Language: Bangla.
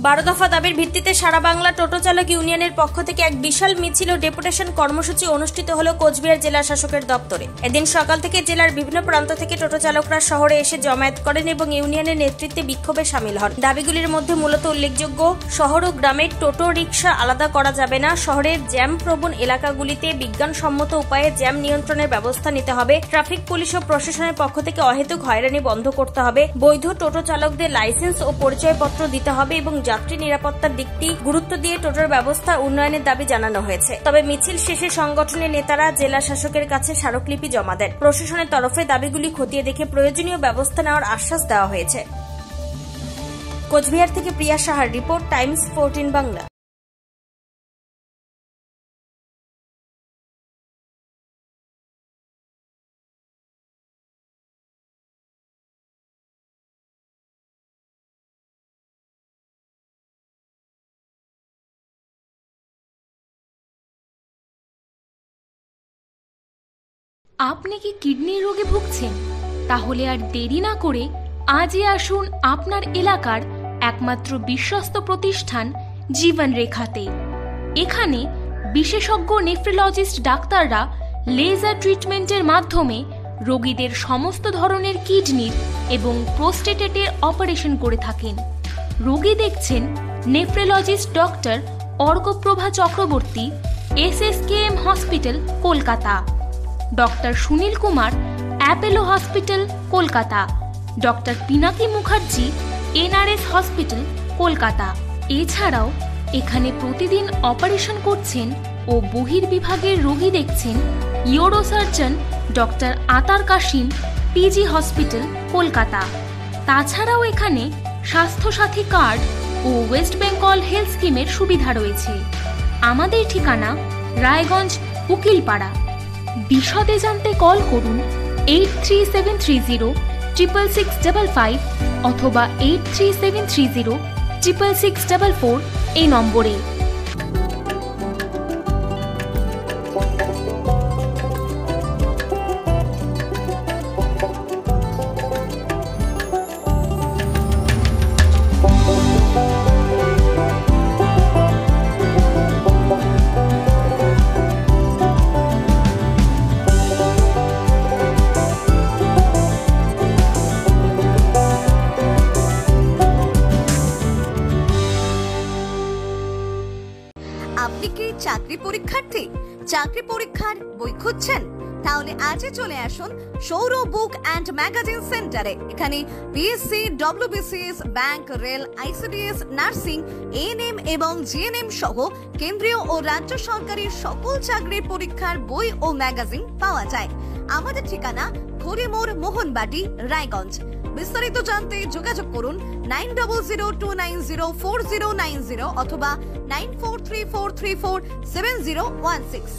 12 দফা দাবির ভিত্তিতে সারা বাংলা টোটো চালক ইউনিয়নের পক্ষ থেকে এক বিশাল মিছিল ও ডেপুটেশন কর্মসূচি অনুষ্ঠিত হলো কোচবিহার জেলা শাসকের দপ্তরে। এদিন সকাল থেকে জেলার বিভিন্ন প্রান্ত থেকে টোটো চালকরা শহরে এসে জমায়েত করেন এবং ইউনিয়নের নেতৃত্বে বিক্ষোভে শামিল হন। দাবিগুলির মধ্যে মূলত উল্লেখযোগ্য, শহর ও গ্রামের টোটো রিক্সা আলাদা করা যাবে না, শহরের জ্যাম প্রবণ এলাকাগুলিতে বিজ্ঞানসম্মত উপায়ে জ্যাম নিয়ন্ত্রণের ব্যবস্থা নিতে হবে, ট্রাফিক পুলিশ ও প্রশাসনের পক্ষ থেকে অহেতুক হয়রানি বন্ধ করতে হবে, বৈধ টোটো চালকদের লাইসেন্স ও পরিচয়পত্র দিতে হবে এবং যাত্রী নিরাপত্তার দিকটি গুরুত্ব দিয়ে টোটোর ব্যবস্থা উন্নয়নের দাবি জানানো হয়েছে। তবে মিছিল শেষে সংগঠনের নেতারা জেলা শাসকের কাছে স্মারকলিপি জমা দেন। প্রশাসনের তরফে দাবিগুলি খতিয়ে দেখে প্রয়োজনীয় ব্যবস্থা নেওয়ার আশ্বাস দেওয়া হয়েছে। কোচবিহার থেকে প্রিয়া সাহার রিপোর্ট, টাইমস 14 বাংলা। আপনি কি কিডনির রোগে ভুগছেন? তাহলে আর দেরি না করে আজই আসুন আপনার এলাকার একমাত্র বিশ্বস্ত প্রতিষ্ঠান জীবন রেখাতে। এখানে বিশেষজ্ঞ নেফ্রোলজিস্ট ডাক্তাররা লেজার ট্রিটমেন্টের মাধ্যমে রোগীদের সমস্ত ধরনের কিডনির এবং প্রোস্টেটের অপারেশন করে থাকেন। রোগী দেখছেন nephrologist doctor Arkaprabha Chakraborty, SSKM hospital, Kolkata. Doctor Sunil Kumar, Apollo hospital, Kolkata. Doctor Pinaki Mukherjee, NRS hospital, Kolkata. এছাড়াও এখানে প্রতিদিন অপারেশন করছেন ও বহির্বিভাগের রোগী দেখছেন ইউরোসার্জন ডক্টর আতার কাশিম, PG হসপিটাল, কলকাতা। তাছাড়াও এখানে স্বাস্থ্যসাথী কার্ড ও ওয়েস্ট বেঙ্গল হেলথ স্কিমের সুবিধা রয়েছে। আমাদের ঠিকানা রায়গঞ্জ, উকিলপাড়া। বিশদে জানতে কল করুন 8373066655 অথবা 8373066644 এই নম্বরে। আপনি কি চাকরি পরীক্ষার্থী? চাকরি পরীক্ষার বই খুঁজছেন? তাহলে আজই চলে আসুন সৌরভ বুক অ্যান্ড ম্যাগাজিন সেন্টারে। এখানে PSC, WBCS, bank, rail, ICDS, nursing, ANM এবং GNM সহ কেন্দ্রীয় ও রাজ্য সরকারি সকল চাকরির পরীক্ষার বই ও ম্যাগাজিন পাওয়া যায়। আমাদের ঠিকানা খড়িমোড়, মোহনবাটি, রায়গঞ্জ। বিস্তারিত জানতে যোগাযোগ করুন 9002904090 অথবা 9434347016।